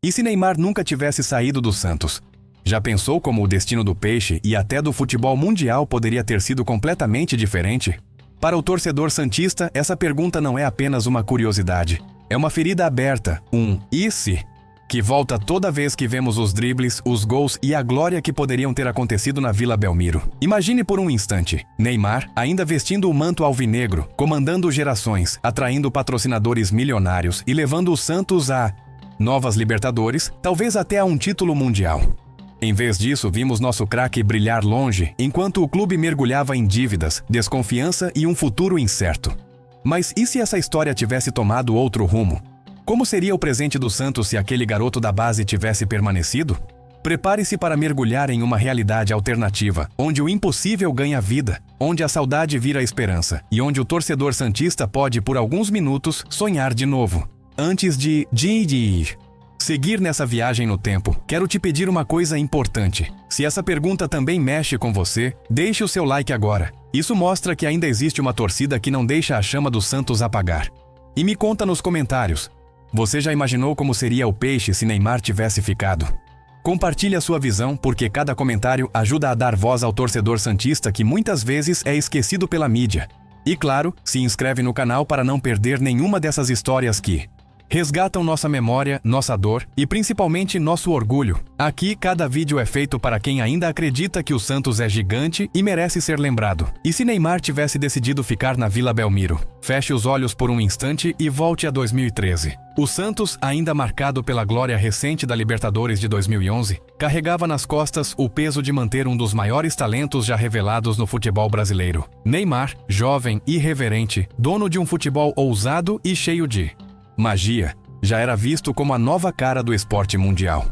E se Neymar nunca tivesse saído do Santos? Já pensou como o destino do Peixe e até do futebol mundial poderia ter sido completamente diferente? Para o torcedor santista, essa pergunta não é apenas uma curiosidade. É uma ferida aberta, "e se?", que volta toda vez que vemos os dribles, os gols e a glória que poderiam ter acontecido na Vila Belmiro. Imagine por um instante, Neymar, ainda vestindo o manto alvinegro, comandando gerações, atraindo patrocinadores milionários e levando o Santos a novas Libertadores, talvez até a um título mundial. Em vez disso, vimos nosso craque brilhar longe, enquanto o clube mergulhava em dívidas, desconfiança e um futuro incerto. Mas e se essa história tivesse tomado outro rumo? Como seria o presente do Santos se aquele garoto da base tivesse permanecido? Prepare-se para mergulhar em uma realidade alternativa, onde o impossível ganha vida, onde a saudade vira esperança e onde o torcedor santista pode, por alguns minutos, sonhar de novo. Antes de ir. Seguir nessa viagem no tempo, quero te pedir uma coisa importante. Se essa pergunta também mexe com você, deixe o seu like agora. Isso mostra que ainda existe uma torcida que não deixa a chama do Santos apagar. E me conta nos comentários. Você já imaginou como seria o Peixe se Neymar tivesse ficado? Compartilhe a sua visão, porque cada comentário ajuda a dar voz ao torcedor santista que muitas vezes é esquecido pela mídia. E claro, se inscreve no canal para não perder nenhuma dessas histórias que resgatam nossa memória, nossa dor e principalmente nosso orgulho. Aqui, cada vídeo é feito para quem ainda acredita que o Santos é gigante e merece ser lembrado. E se Neymar tivesse decidido ficar na Vila Belmiro? Feche os olhos por um instante e volte a 2013. O Santos, ainda marcado pela glória recente da Libertadores de 2011, carregava nas costas o peso de manter um dos maiores talentos já revelados no futebol brasileiro. Neymar, jovem, irreverente, dono de um futebol ousado e cheio de magia, já era visto como a nova cara do esporte mundial.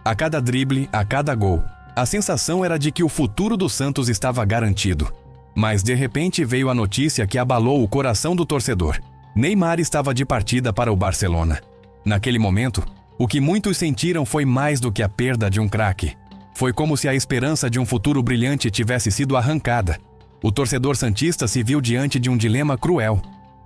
A cada drible, a cada gol, a sensação era de que o futuro do Santos estava garantido. Mas de repente veio a notícia que abalou o coração do torcedor. Neymar estava de partida para o Barcelona. Naquele momento, o que muitos sentiram foi mais do que a perda de um craque. Foi como se a esperança de um futuro brilhante tivesse sido arrancada. O torcedor santista se viu diante de um dilema cruel: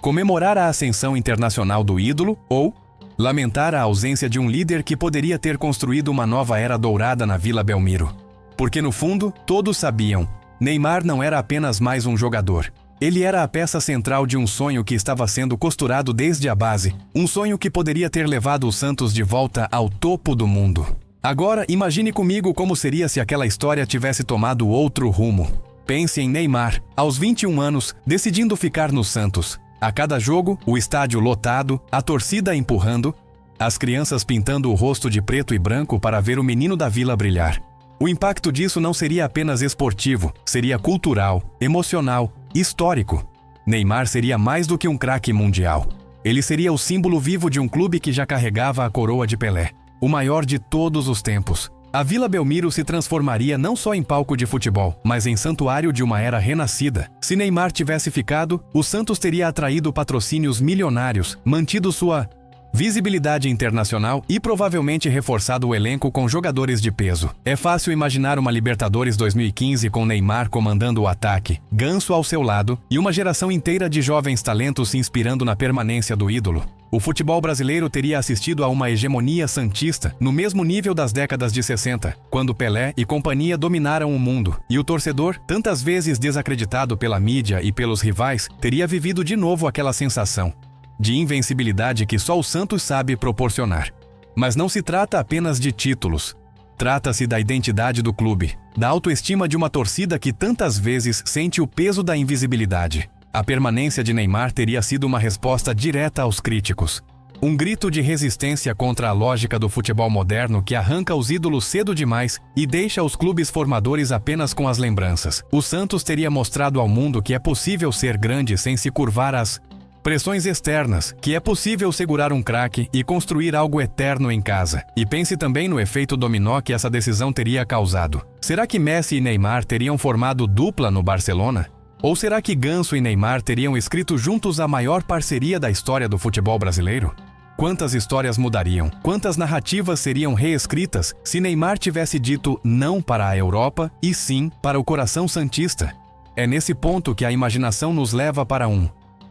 comemorar a ascensão internacional do ídolo ou lamentar a ausência de um líder que poderia ter construído uma nova era dourada na Vila Belmiro. Porque no fundo, todos sabiam, Neymar não era apenas mais um jogador. Ele era a peça central de um sonho que estava sendo costurado desde a base, um sonho que poderia ter levado o Santos de volta ao topo do mundo. Agora, imagine comigo como seria se aquela história tivesse tomado outro rumo. Pense em Neymar, aos 21 anos, decidindo ficar no Santos. A cada jogo, o estádio lotado, a torcida empurrando, as crianças pintando o rosto de preto e branco para ver o menino da vila brilhar. O impacto disso não seria apenas esportivo, seria cultural, emocional, histórico. Neymar seria mais do que um craque mundial. Ele seria o símbolo vivo de um clube que já carregava a coroa de Pelé, o maior de todos os tempos. A Vila Belmiro se transformaria não só em palco de futebol, mas em santuário de uma era renascida. Se Neymar tivesse ficado, o Santos teria atraído patrocínios milionários, mantido sua visibilidade internacional e provavelmente reforçado o elenco com jogadores de peso. É fácil imaginar uma Libertadores 2015 com Neymar comandando o ataque, Ganso ao seu lado e uma geração inteira de jovens talentos se inspirando na permanência do ídolo. O futebol brasileiro teria assistido a uma hegemonia santista no mesmo nível das décadas de 60, quando Pelé e companhia dominaram o mundo, e o torcedor, tantas vezes desacreditado pela mídia e pelos rivais, teria vivido de novo aquela sensação de invencibilidade que só o Santos sabe proporcionar. Mas não se trata apenas de títulos. Trata-se da identidade do clube, da autoestima de uma torcida que tantas vezes sente o peso da invisibilidade. A permanência de Neymar teria sido uma resposta direta aos críticos. Um grito de resistência contra a lógica do futebol moderno que arranca os ídolos cedo demais e deixa os clubes formadores apenas com as lembranças. O Santos teria mostrado ao mundo que é possível ser grande sem se curvar às pressões externas, que é possível segurar um craque e construir algo eterno em casa. E pense também no efeito dominó que essa decisão teria causado. Será que Messi e Neymar teriam formado dupla no Barcelona? Ou será que Ganso e Neymar teriam escrito juntos a maior parceria da história do futebol brasileiro? Quantas histórias mudariam? Quantas narrativas seriam reescritas se Neymar tivesse dito não para a Europa e sim para o coração santista? É nesse ponto que a imaginação nos leva para um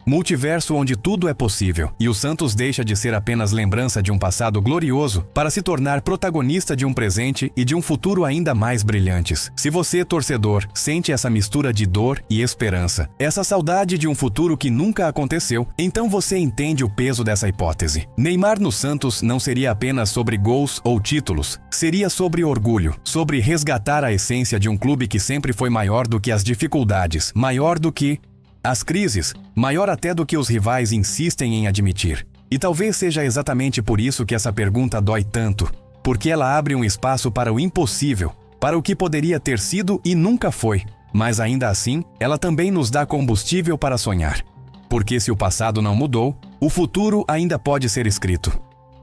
Multiverso onde tudo é possível, e o Santos deixa de ser apenas lembrança de um passado glorioso para se tornar protagonista de um presente e de um futuro ainda mais brilhantes. Se você, torcedor, sente essa mistura de dor e esperança, essa saudade de um futuro que nunca aconteceu, então você entende o peso dessa hipótese. Neymar no Santos não seria apenas sobre gols ou títulos, seria sobre orgulho, sobre resgatar a essência de um clube que sempre foi maior do que as dificuldades, maior do que as crises, maior até do que os rivais insistem em admitir. E talvez seja exatamente por isso que essa pergunta dói tanto, porque ela abre um espaço para o impossível, para o que poderia ter sido e nunca foi, mas ainda assim, ela também nos dá combustível para sonhar. Porque se o passado não mudou, o futuro ainda pode ser escrito.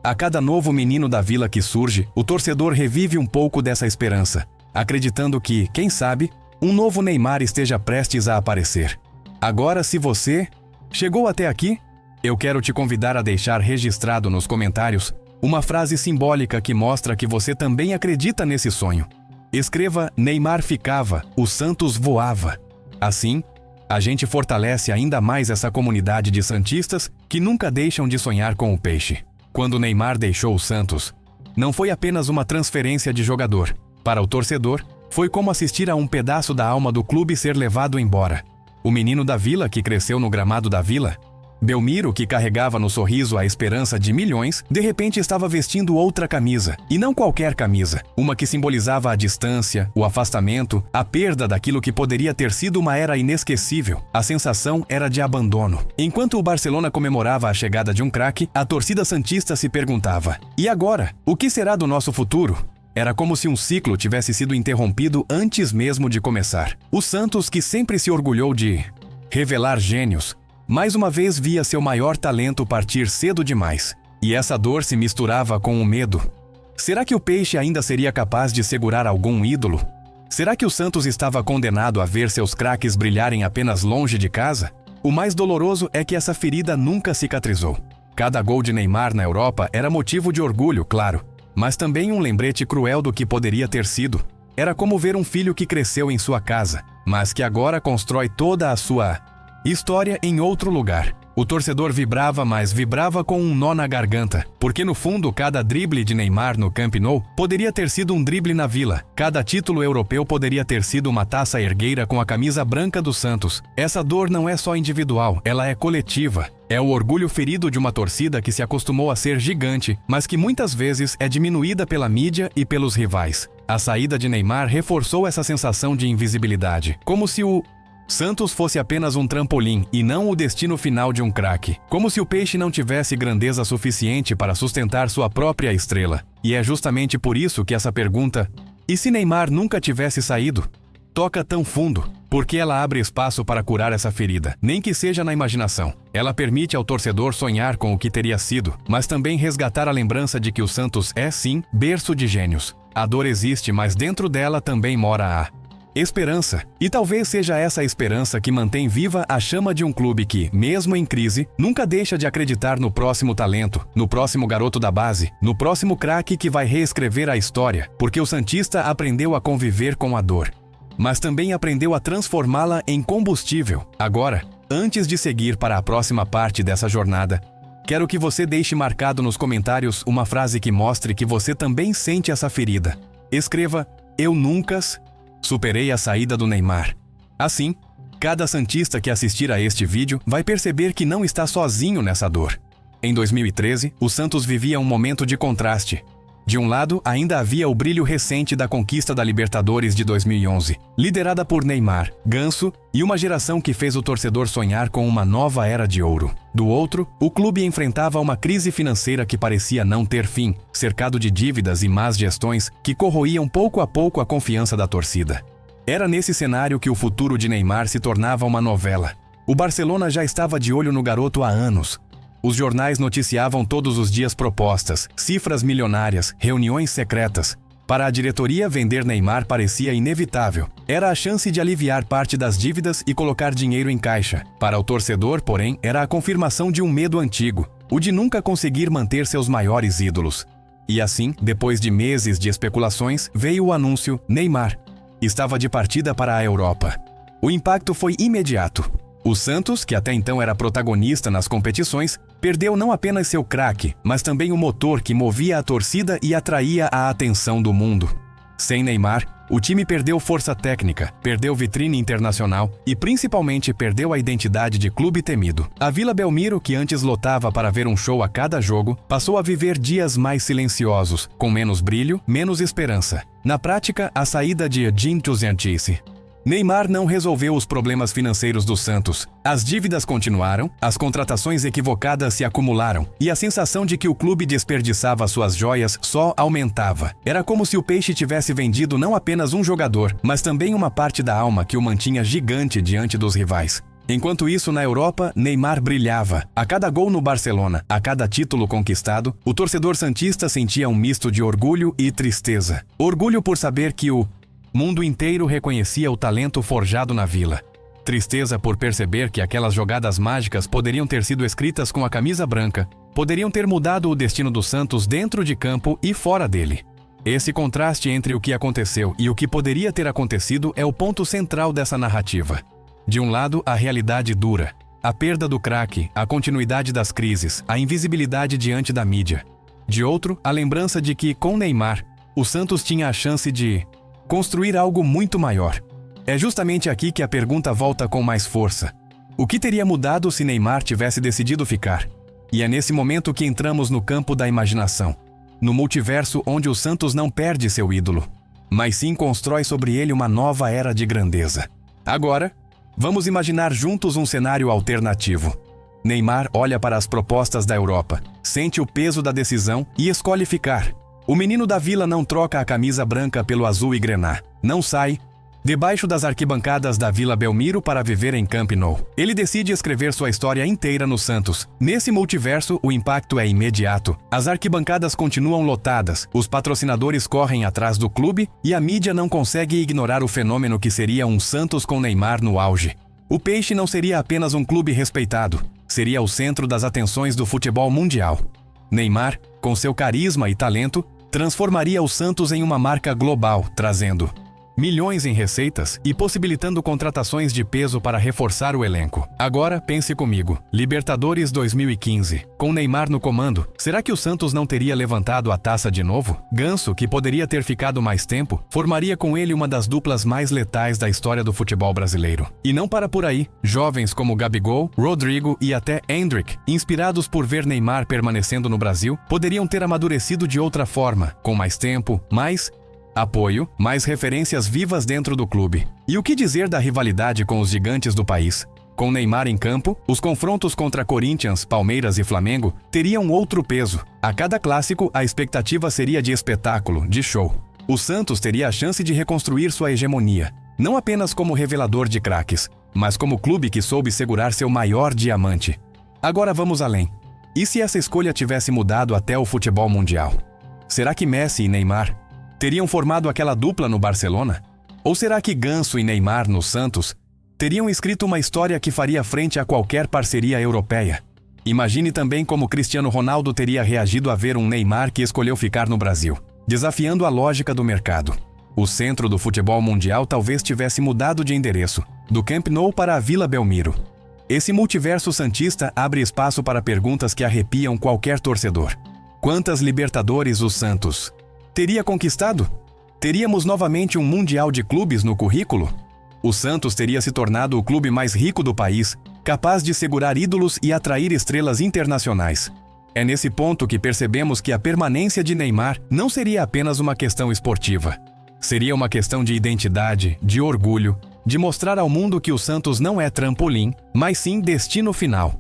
A cada novo menino da vila que surge, o torcedor revive um pouco dessa esperança, acreditando que, quem sabe, um novo Neymar esteja prestes a aparecer. Agora, se você chegou até aqui, eu quero te convidar a deixar registrado nos comentários uma frase simbólica que mostra que você também acredita nesse sonho. Escreva: Neymar ficava, o Santos voava. Assim, a gente fortalece ainda mais essa comunidade de santistas que nunca deixam de sonhar com o peixe. Quando Neymar deixou o Santos, não foi apenas uma transferência de jogador. Para o torcedor, foi como assistir a um pedaço da alma do clube ser levado embora. O menino da vila que cresceu no gramado da vila, Belmiro, que carregava no sorriso a esperança de milhões, de repente estava vestindo outra camisa. E não qualquer camisa. Uma que simbolizava a distância, o afastamento, a perda daquilo que poderia ter sido uma era inesquecível. A sensação era de abandono. Enquanto o Barcelona comemorava a chegada de um craque, a torcida santista se perguntava: e agora? O que será do nosso futuro? Era como se um ciclo tivesse sido interrompido antes mesmo de começar. O Santos, que sempre se orgulhou de revelar gênios, mais uma vez via seu maior talento partir cedo demais. E essa dor se misturava com o medo. Será que o Peixe ainda seria capaz de segurar algum ídolo? Será que o Santos estava condenado a ver seus craques brilharem apenas longe de casa? O mais doloroso é que essa ferida nunca cicatrizou. Cada gol de Neymar na Europa era motivo de orgulho, claro, mas também um lembrete cruel do que poderia ter sido. Era como ver um filho que cresceu em sua casa, mas que agora constrói toda a sua história em outro lugar. O torcedor vibrava, mas vibrava com um nó na garganta, porque no fundo cada drible de Neymar no Camp Nou poderia ter sido um drible na Vila. Cada título europeu poderia ter sido uma taça ergueira com a camisa branca do Santos. Essa dor não é só individual, ela é coletiva. É o orgulho ferido de uma torcida que se acostumou a ser gigante, mas que muitas vezes é diminuída pela mídia e pelos rivais. A saída de Neymar reforçou essa sensação de invisibilidade, como se o Santos fosse apenas um trampolim e não o destino final de um craque. Como se o Peixe não tivesse grandeza suficiente para sustentar sua própria estrela. E é justamente por isso que essa pergunta, e se Neymar nunca tivesse saído, toca tão fundo, porque ela abre espaço para curar essa ferida, nem que seja na imaginação. Ela permite ao torcedor sonhar com o que teria sido, mas também resgatar a lembrança de que o Santos é, sim, berço de gênios. A dor existe, mas dentro dela também mora a esperança. E talvez seja essa esperança que mantém viva a chama de um clube que, mesmo em crise, nunca deixa de acreditar no próximo talento, no próximo garoto da base, no próximo craque que vai reescrever a história, porque o santista aprendeu a conviver com a dor, mas também aprendeu a transformá-la em combustível. Agora, antes de seguir para a próxima parte dessa jornada, quero que você deixe marcado nos comentários uma frase que mostre que você também sente essa ferida. Escreva: eu nunca superei a saída do Neymar. Assim, cada santista que assistir a este vídeo vai perceber que não está sozinho nessa dor. Em 2013, o Santos vivia um momento de contraste. De um lado, ainda havia o brilho recente da conquista da Libertadores de 2011, liderada por Neymar, Ganso e uma geração que fez o torcedor sonhar com uma nova era de ouro. Do outro, o clube enfrentava uma crise financeira que parecia não ter fim, cercado de dívidas e más gestões que corroíam pouco a pouco a confiança da torcida. Era nesse cenário que o futuro de Neymar se tornava uma novela. O Barcelona já estava de olho no garoto há anos. Os jornais noticiavam todos os dias propostas, cifras milionárias, reuniões secretas. Para a diretoria, vender Neymar parecia inevitável. Era a chance de aliviar parte das dívidas e colocar dinheiro em caixa. Para o torcedor, porém, era a confirmação de um medo antigo, o de nunca conseguir manter seus maiores ídolos. E assim, depois de meses de especulações, veio o anúncio: Neymar estava de partida para a Europa. O impacto foi imediato. O Santos, que até então era protagonista nas competições, perdeu não apenas seu craque, mas também o motor que movia a torcida e atraía a atenção do mundo. Sem Neymar, o time perdeu força técnica, perdeu vitrine internacional e principalmente perdeu a identidade de clube temido. A Vila Belmiro, que antes lotava para ver um show a cada jogo, passou a viver dias mais silenciosos, com menos brilho, menos esperança. Na prática, a saída de Edin Djuzziantice. Neymar não resolveu os problemas financeiros do Santos. As dívidas continuaram, as contratações equivocadas se acumularam e a sensação de que o clube desperdiçava suas joias só aumentava. Era como se o Peixe tivesse vendido não apenas um jogador, mas também uma parte da alma que o mantinha gigante diante dos rivais. Enquanto isso, na Europa, Neymar brilhava. A cada gol no Barcelona, a cada título conquistado, o torcedor santista sentia um misto de orgulho e tristeza. Orgulho por saber que o mundo inteiro reconhecia o talento forjado na Vila. Tristeza por perceber que aquelas jogadas mágicas poderiam ter sido escritas com a camisa branca, poderiam ter mudado o destino do Santos dentro de campo e fora dele. Esse contraste entre o que aconteceu e o que poderia ter acontecido é o ponto central dessa narrativa. De um lado, a realidade dura, a perda do craque, a continuidade das crises, a invisibilidade diante da mídia. De outro, a lembrança de que, com Neymar, o Santos tinha a chance de construir algo muito maior. É justamente aqui que a pergunta volta com mais força. O que teria mudado se Neymar tivesse decidido ficar? E é nesse momento que entramos no campo da imaginação. No multiverso onde o Santos não perde seu ídolo, mas sim constrói sobre ele uma nova era de grandeza. Agora, vamos imaginar juntos um cenário alternativo. Neymar olha para as propostas da Europa, sente o peso da decisão e escolhe ficar. O menino da Vila não troca a camisa branca pelo azul e grená. Não sai debaixo das arquibancadas da Vila Belmiro para viver em Camp Nou. Ele decide escrever sua história inteira no Santos. Nesse multiverso, o impacto é imediato. As arquibancadas continuam lotadas, os patrocinadores correm atrás do clube e a mídia não consegue ignorar o fenômeno que seria um Santos com Neymar no auge. O Peixe não seria apenas um clube respeitado, seria o centro das atenções do futebol mundial. Neymar, com seu carisma e talento, transformaria o Santos em uma marca global, trazendo milhões em receitas e possibilitando contratações de peso para reforçar o elenco. Agora, pense comigo. Libertadores 2015. Com Neymar no comando, será que o Santos não teria levantado a taça de novo? Ganso, que poderia ter ficado mais tempo, formaria com ele uma das duplas mais letais da história do futebol brasileiro. E não para por aí. Jovens como Gabigol, Rodrigo e até Endrick, inspirados por ver Neymar permanecendo no Brasil, poderiam ter amadurecido de outra forma, com mais tempo, mais apoio, mais referências vivas dentro do clube. E o que dizer da rivalidade com os gigantes do país? Com Neymar em campo, os confrontos contra Corinthians, Palmeiras e Flamengo teriam outro peso. A cada clássico, a expectativa seria de espetáculo, de show. O Santos teria a chance de reconstruir sua hegemonia, não apenas como revelador de craques, mas como clube que soube segurar seu maior diamante. Agora vamos além. E se essa escolha tivesse mudado até o futebol mundial? Será que Messi e Neymar teriam formado aquela dupla no Barcelona? Ou será que Ganso e Neymar no Santos teriam escrito uma história que faria frente a qualquer parceria europeia? Imagine também como Cristiano Ronaldo teria reagido a ver um Neymar que escolheu ficar no Brasil, desafiando a lógica do mercado. O centro do futebol mundial talvez tivesse mudado de endereço, do Camp Nou para a Vila Belmiro. Esse multiverso santista abre espaço para perguntas que arrepiam qualquer torcedor. Quantas Libertadores o Santos teria conquistado? Teríamos novamente um Mundial de Clubes no currículo? O Santos teria se tornado o clube mais rico do país, capaz de segurar ídolos e atrair estrelas internacionais. É nesse ponto que percebemos que a permanência de Neymar não seria apenas uma questão esportiva. Seria uma questão de identidade, de orgulho, de mostrar ao mundo que o Santos não é trampolim, mas sim destino final.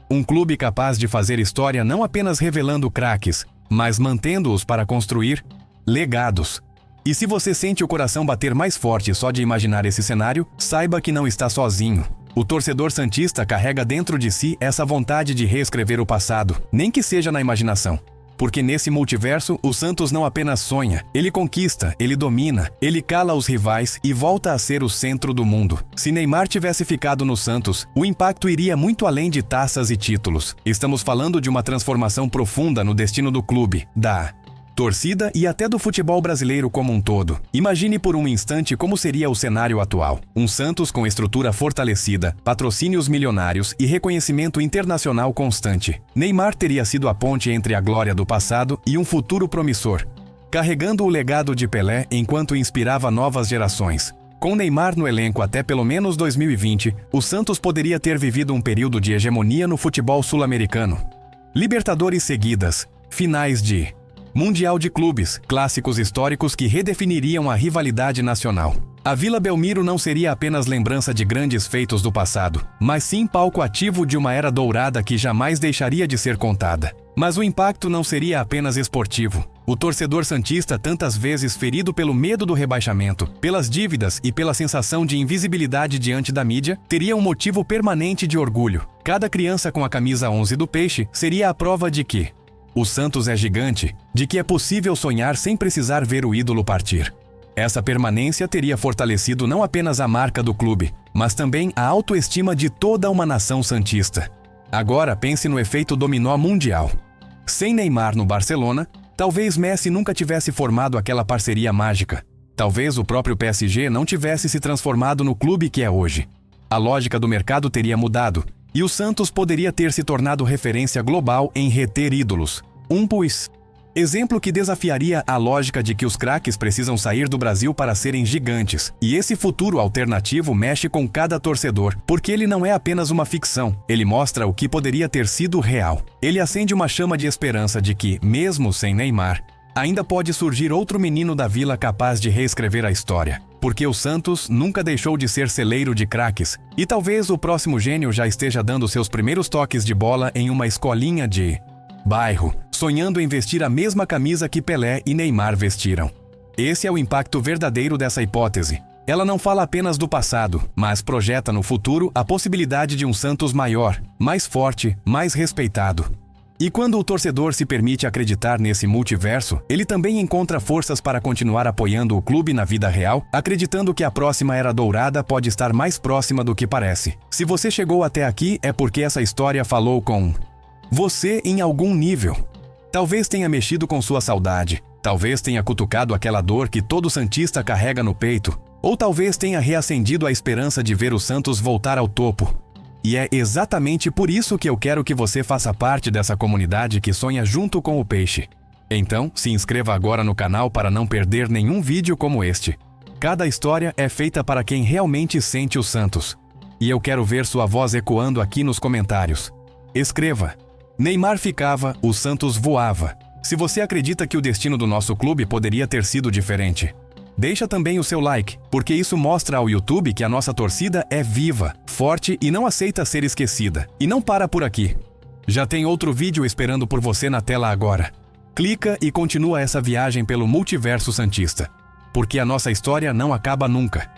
Um clube capaz de fazer história não apenas revelando craques, mas mantendo-os para construir legados. E se você sente o coração bater mais forte só de imaginar esse cenário, saiba que não está sozinho. O torcedor santista carrega dentro de si essa vontade de reescrever o passado, nem que seja na imaginação. Porque nesse multiverso, o Santos não apenas sonha, ele conquista, ele domina, ele cala os rivais e volta a ser o centro do mundo. Se Neymar tivesse ficado no Santos, o impacto iria muito além de taças e títulos. Estamos falando de uma transformação profunda no destino do clube, da torcida e até do futebol brasileiro como um todo. Imagine por um instante como seria o cenário atual. Um Santos com estrutura fortalecida, patrocínios milionários e reconhecimento internacional constante. Neymar teria sido a ponte entre a glória do passado e um futuro promissor, carregando o legado de Pelé enquanto inspirava novas gerações. Com Neymar no elenco até pelo menos 2020, o Santos poderia ter vivido um período de hegemonia no futebol sul-americano. Libertadores seguidas, finais de Mundial de Clubes, clássicos históricos que redefiniriam a rivalidade nacional. A Vila Belmiro não seria apenas lembrança de grandes feitos do passado, mas sim palco ativo de uma era dourada que jamais deixaria de ser contada. Mas o impacto não seria apenas esportivo. O torcedor santista, tantas vezes ferido pelo medo do rebaixamento, pelas dívidas e pela sensação de invisibilidade diante da mídia, teria um motivo permanente de orgulho. Cada criança com a camisa 11 do Peixe seria a prova de que o Santos é gigante, de que é possível sonhar sem precisar ver o ídolo partir. Essa permanência teria fortalecido não apenas a marca do clube, mas também a autoestima de toda uma nação santista. Agora pense no efeito dominó mundial. Sem Neymar no Barcelona, talvez Messi nunca tivesse formado aquela parceria mágica. Talvez o próprio PSG não tivesse se transformado no clube que é hoje. A lógica do mercado teria mudado, e o Santos poderia ter se tornado referência global em reter ídolos. Exemplo que desafiaria a lógica de que os craques precisam sair do Brasil para serem gigantes. E esse futuro alternativo mexe com cada torcedor, porque ele não é apenas uma ficção, ele mostra o que poderia ter sido real. Ele acende uma chama de esperança de que, mesmo sem Neymar, ainda pode surgir outro menino da Vila capaz de reescrever a história. Porque o Santos nunca deixou de ser celeiro de craques, e talvez o próximo gênio já esteja dando seus primeiros toques de bola em uma escolinha de bairro, sonhando em vestir a mesma camisa que Pelé e Neymar vestiram. Esse é o impacto verdadeiro dessa hipótese. Ela não fala apenas do passado, mas projeta no futuro a possibilidade de um Santos maior, mais forte, mais respeitado. E quando o torcedor se permite acreditar nesse multiverso, ele também encontra forças para continuar apoiando o clube na vida real, acreditando que a próxima era dourada pode estar mais próxima do que parece. Se você chegou até aqui, é porque essa história falou com você em algum nível. Talvez tenha mexido com sua saudade, talvez tenha cutucado aquela dor que todo santista carrega no peito, ou talvez tenha reacendido a esperança de ver o Santos voltar ao topo. E é exatamente por isso que eu quero que você faça parte dessa comunidade que sonha junto com o Peixe. Então, se inscreva agora no canal para não perder nenhum vídeo como este. Cada história é feita para quem realmente sente o Santos. E eu quero ver sua voz ecoando aqui nos comentários. Escreva. Neymar ficava, o Santos voava. Se você acredita que o destino do nosso clube poderia ter sido diferente, deixa também o seu like, porque isso mostra ao YouTube que a nossa torcida é viva, forte e não aceita ser esquecida. E não para por aqui. Já tem outro vídeo esperando por você na tela agora. Clica e continua essa viagem pelo multiverso santista, porque a nossa história não acaba nunca.